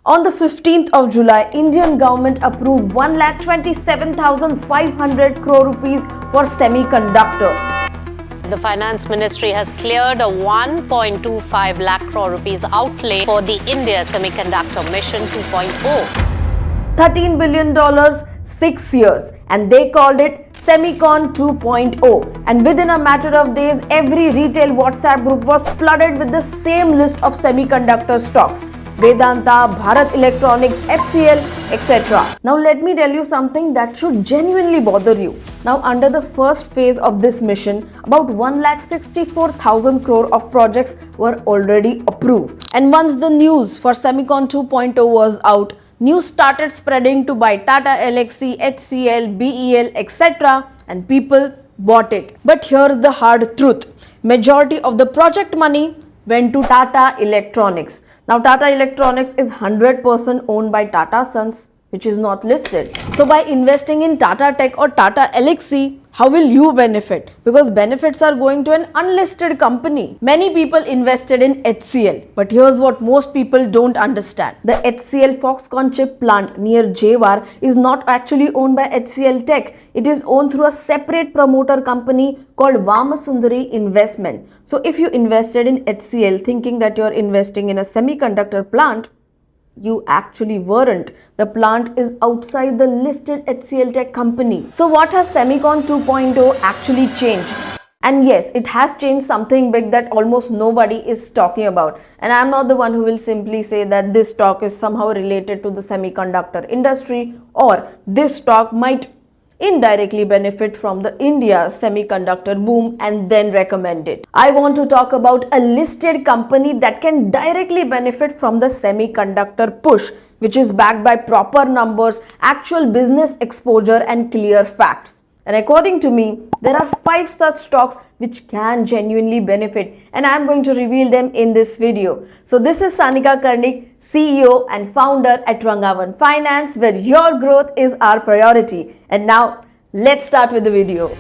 On the 15th of July, Indian government approved 1,27,500 crore rupees for semiconductors. The Finance Ministry has cleared a 1.25 lakh crore rupees outlay for the India Semiconductor Mission 2.0. $13 billion, 6 years, and they called it Semicon 2.0. And within a matter of days, every retail WhatsApp group was flooded with the same list of semiconductor stocks. Vedanta, Bharat Electronics, HCL, etc. Now let me tell you something that should genuinely bother you. Now under the first phase of this mission, about 1,64,000 crore of projects were already approved. And once the news for Semicon 2.0 was out, news started spreading to buy Tata Elxsi, HCL, BEL, etc. and people bought it. But here's the hard truth. Majority of the project money went to Tata Electronics. Now Tata Electronics is 100% owned by Tata Sons, which is not listed. So by investing in Tata Tech or Tata Elxsi, how will you benefit? Because benefits are going to an unlisted company. Many people invested in HCL, but here's what most people don't understand. The HCL Foxconn chip plant near Jewar is not actually owned by HCL Tech. It is owned through a separate promoter company called Vamasundari Investment. So if you invested in HCL thinking that you're investing in a semiconductor plant, you actually weren't. The plant is outside the listed HCL Tech company. So what has Semicon 2.0 actually changed? And yes, it has changed something big that almost nobody is talking about. And I'm not the one who will simply say that this stock is somehow related to the semiconductor industry or this stock might indirectly benefit from the India semiconductor boom and then recommend it. I want to talk about a listed company that can directly benefit from the semiconductor push, which is backed by proper numbers, actual business exposure and clear facts. And according to me, there are 5 such stocks which can genuinely benefit, and I am going to reveal them in this video. So this is Sanika Karnik, CEO and founder at RangaOne Finance, where your growth is our priority. And now let's start with the video.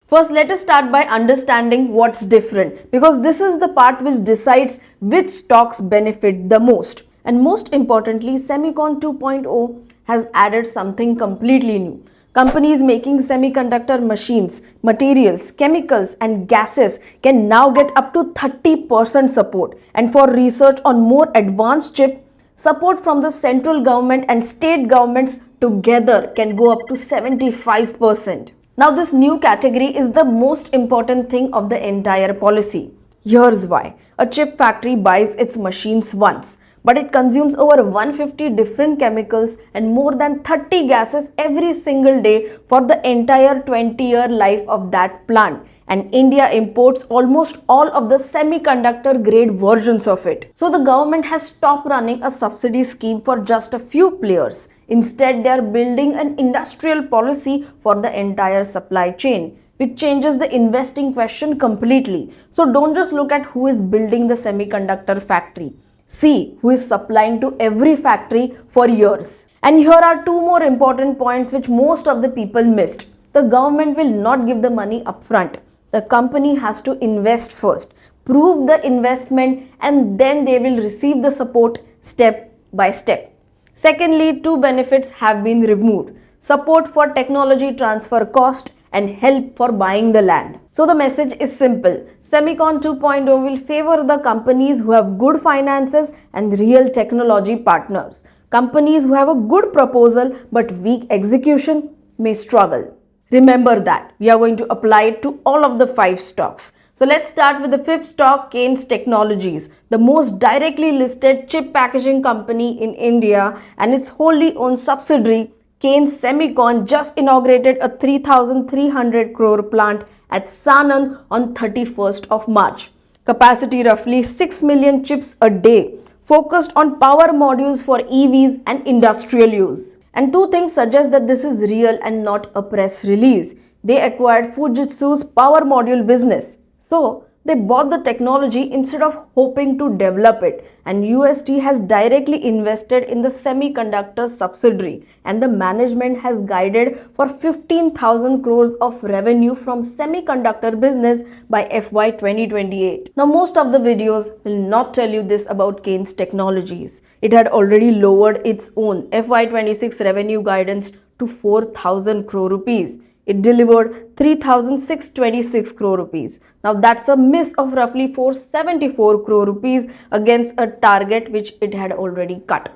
First, let us start by understanding what's different, because this is the part which decides which stocks benefit the most. And most importantly, Semicon 2.0 has added something completely new. Companies making semiconductor machines, materials, chemicals and gases can now get up to 30% support. And for research on more advanced chip, support from the central government and state governments together can go up to 75%. Now this new category is the most important thing of the entire policy. Here's why. A chip factory buys its machines once, but it consumes over 150 different chemicals and more than 30 gases every single day for the entire 20-year life of that plant. And India imports almost all of the semiconductor grade versions of it. So the government has stopped running a subsidy scheme for just a few players. Instead, they are building an industrial policy for the entire supply chain, which changes the investing question completely. So don't just look at who is building the semiconductor factory. See who is supplying to every factory for years. And here are 2 more important points which most of the people missed. The government will not give the money upfront. The company has to invest first, prove the investment, and then they will receive the support step by step. Secondly, 2 benefits have been removed: support for technology transfer cost and help for buying the land. So the message is simple. Semicon 2.0 will favor the companies who have good finances and real technology partners. Companies who have a good proposal but weak execution may struggle. Remember that. We are going to apply it to all of the 5 stocks. So let's start with the 5th stock, Kaynes Technologies, the most directly listed chip packaging company in India, and its wholly owned subsidiary, Kaynes Semicon, just inaugurated a 3,300 crore plant at Sanand on 31st of March. Capacity roughly 6 million chips a day, focused on power modules for EVs and industrial use. And 2 things suggest that this is real and not a press release. They acquired Fujitsu's power module business. So They bought the technology instead of hoping to develop it, and UST has directly invested in the semiconductor subsidiary, and the management has guided for 15,000 crores of revenue from semiconductor business by FY 2028. Now, most of the videos will not tell you this about Kaynes Technologies. It had already lowered its own FY 26 revenue guidance to 4,000 crore rupees. It delivered 3,626 crore rupees. Now that's a miss of roughly 474 crore rupees against a target which it had already cut.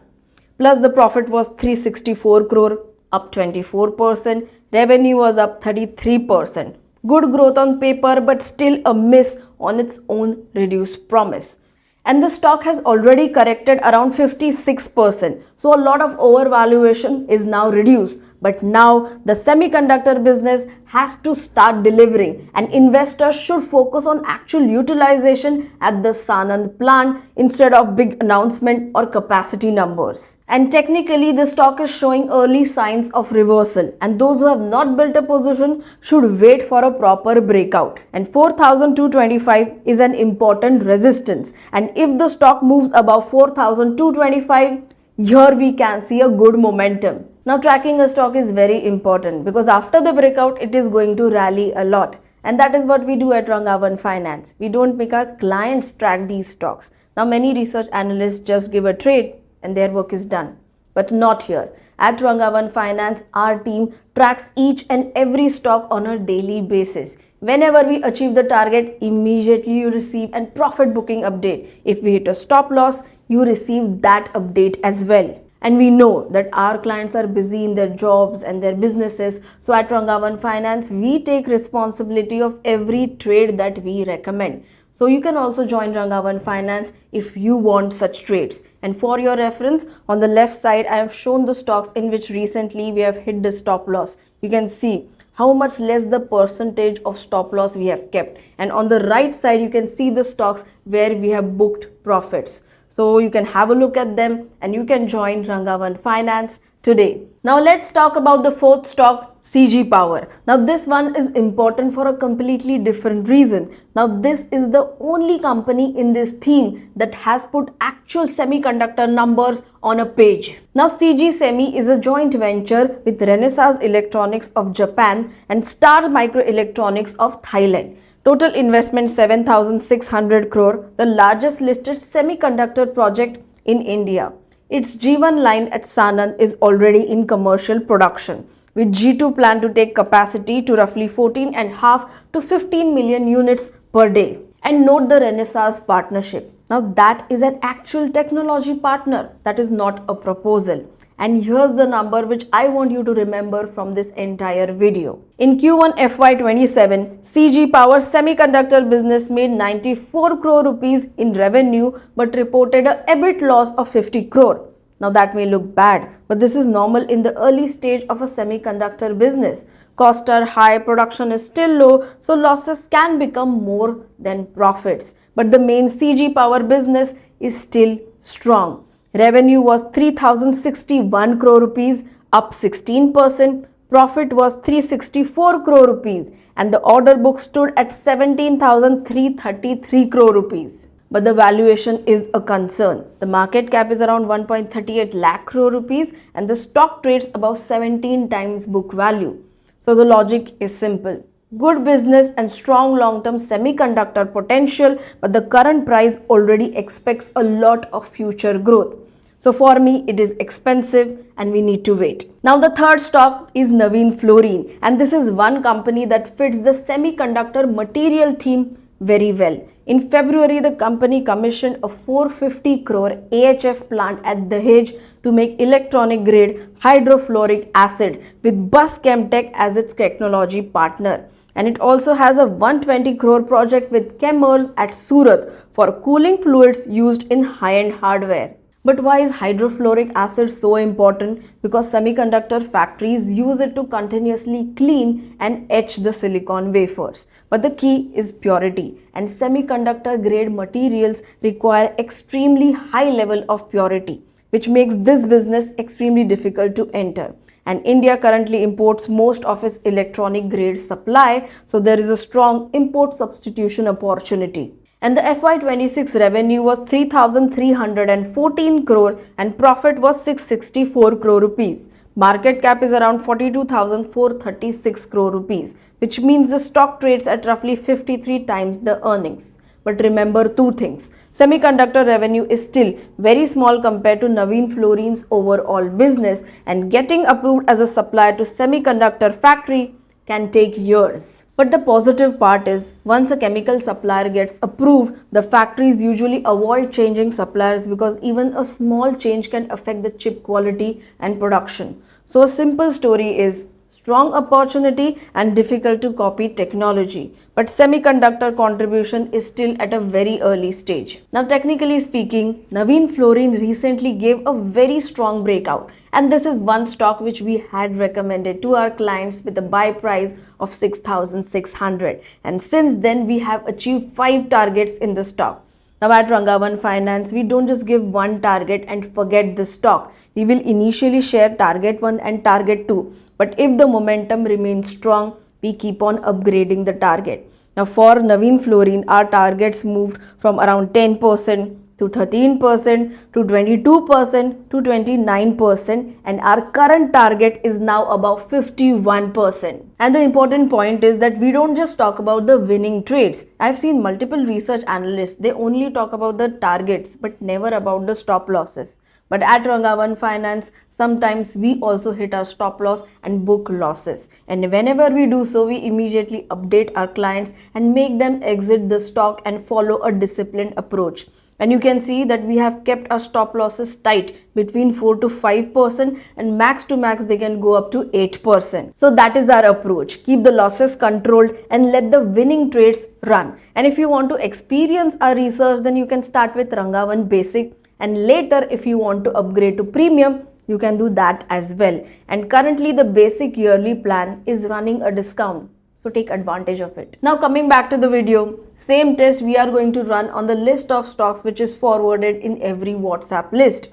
Plus the profit was 364 crore, up 24%. Revenue was up 33%. Good growth on paper, but still a miss on its own reduced promise. And the stock has already corrected around 56%. So a lot of overvaluation is now reduced. But now the semiconductor business has to start delivering, and investors should focus on actual utilization at the Sanand plant instead of big announcement or capacity numbers. And technically the stock is showing early signs of reversal, and those who have not built a position should wait for a proper breakout. And 4,225 is an important resistance, and if the stock moves above 4,225, here we can see a good momentum. Now tracking a stock is very important because after the breakout it is going to rally a lot, and that is what we do at RangaOne Finance. We don't make our clients track these stocks. Now many research analysts just give a trade and their work is done, but not here. At RangaOne Finance, our team tracks each and every stock on a daily basis. Whenever we achieve the target, immediately you receive a profit booking update. If we hit a stop loss, you receive that update as well. And we know that our clients are busy in their jobs and their businesses. So at RangaOne Finance, we take responsibility of every trade that we recommend. So you can also join RangaOne Finance if you want such trades. And for your reference, on the left side, I have shown the stocks in which recently we have hit the stop loss. You can see how much less the percentage of stop loss we have kept. And on the right side, you can see the stocks where we have booked profits. So you can have a look at them and you can join RangaOne Finance today. Now let's talk about the fourth stock, CG Power. Now this one is important for a completely different reason. Now this is the only company in this theme that has put actual semiconductor numbers on a page. Now CG Semi is a joint venture with Renesas Electronics of Japan and Star Microelectronics of Thailand. Total investment 7,600 crore, the largest listed semiconductor project in India. Its G1 line at Sanand is already in commercial production, with G2 plan to take capacity to roughly 14.5 to 15 million units per day. And note the Renesas partnership. Now that is an actual technology partner, that is not a proposal. And here's the number which I want you to remember from this entire video. In Q1 FY27, CG Power semiconductor business made 94 crore rupees in revenue but reported a EBIT loss of 50 crore. Now that may look bad, but this is normal in the early stage of a semiconductor business. Costs are high, production is still low, so losses can become more than profits. But the main CG Power business is still strong. Revenue was 3,061 crore rupees, up 16%. Profit was 364 crore rupees and the order book stood at 17,333 crore rupees. But the valuation is a concern. The market cap is around 1.38 lakh crore rupees and the stock trades above 17 times book value. So the logic is simple. Good business and strong long-term semiconductor potential, but the current price already expects a lot of future growth. So for me, it is expensive and we need to wait. Now the third stock is Navin Fluorine, and this is one company that fits the semiconductor material theme very well. In February, the company commissioned a 450 crore AHF plant at Dahej to make electronic grade hydrofluoric acid with Bus Chemtech as its technology partner. And it also has a 120 crore project with Chemours at Surat for cooling fluids used in high-end hardware. But why is hydrofluoric acid so important? Because semiconductor factories use it to continuously clean and etch the silicon wafers. But the key is purity, and semiconductor grade materials require extremely high level of purity, which makes this business extremely difficult to enter. and India currently imports most of its electronic grade supply, so there is a strong import substitution opportunity. And the FY26 revenue was 3,314 crore and profit was 664 crore rupees. Market cap is around 42,436 crore rupees, which means the stock trades at roughly 53 times the earnings. But remember two things. Semiconductor revenue is still very small compared to Navin Fluorine's overall business, and getting approved as a supplier to semiconductor factory can take years. But the positive part is, once a chemical supplier gets approved, the factories usually avoid changing suppliers because even a small change can affect the chip quality and production. So a simple story is, strong opportunity and difficult to copy technology, but semiconductor contribution is still at a very early stage. Now technically speaking, Navin Fluorine recently gave a very strong breakout, and this is one stock which we had recommended to our clients with a buy price of 6,600, and since then we have achieved 5 targets in the stock. Now at RangaOne Finance, we don't just give one target and forget the stock. We will initially share target 1 and target 2. But if the momentum remains strong, we keep on upgrading the target. Now for Navin Fluorine, our targets moved from around 10% to 13% to 22% to 29%, and our current target is now about 51%. And the important point is that we don't just talk about the winning trades. I've seen multiple research analysts, they only talk about the targets but never about the stop losses. But at RangaOne Finance, sometimes we also hit our stop loss and book losses. And whenever we do so, we immediately update our clients and make them exit the stock and follow a disciplined approach. And you can see that we have kept our stop losses tight between 4 to 5%, and max to max they can go up to 8%. So that is our approach. Keep the losses controlled and let the winning trades run. And if you want to experience our research, then you can start with RangaOne Basic. And later, if you want to upgrade to premium, you can do that as well. And currently the basic yearly plan is running a discount, so take advantage of it. Now coming back to the video, same test we are going to run on the list of stocks which is forwarded in every WhatsApp list.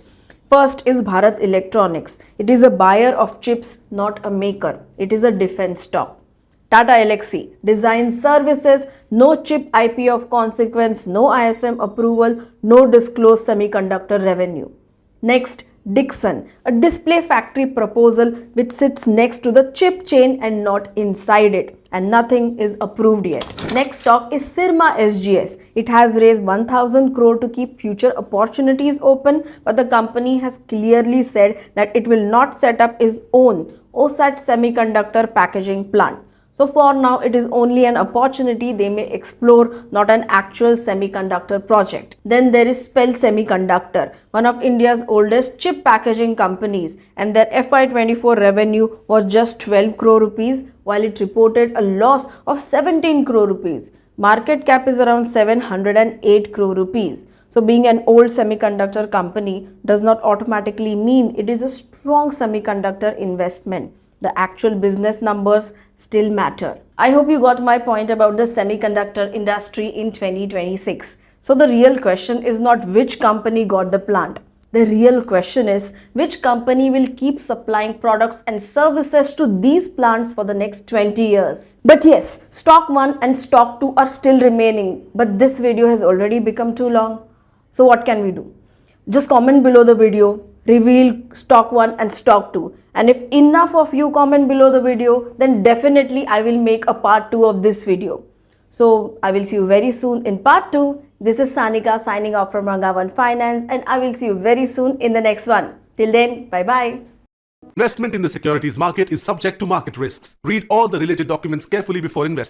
First is Bharat Electronics. It is a buyer of chips, not a maker. It is a defense stock. Tata Elxsi, design services, no chip IP of consequence, no ISM approval, no disclosed semiconductor revenue. Next, Dixon, a display factory proposal which sits next to the chip chain and not inside it, and nothing is approved yet. Next stock is Syrma SGS. It has raised 1,000 crore to keep future opportunities open, but the company has clearly said that it will not set up its own OSAT semiconductor packaging plant. So for now, it is only an opportunity they may explore, not an actual semiconductor project. Then there is Spell Semiconductor, one of India's oldest chip packaging companies, and their FY24 revenue was just 12 crore rupees, while it reported a loss of 17 crore rupees. Market cap is around 708 crore rupees. So being an old semiconductor company does not automatically mean it is a strong semiconductor investment. The actual business numbers still matter. I hope you got my point about the semiconductor industry in 2026. So the real question is not which company got the plant. The real question is which company will keep supplying products and services to these plants for the next 20 years. But yes, stock 1 and stock 2 are still remaining, but this video has already become too long. So what can we do? Just comment below the video, reveal stock 1 and stock 2. And if enough of you comment below the video, then definitely I will make a part 2 of this video. So I will see you very soon in part 2. This is Sanika signing off from RangaOne Finance, and I will see you very soon in the next one. Till then, bye-bye. Investment in the securities market is subject to market risks. Read all the related documents carefully before investing.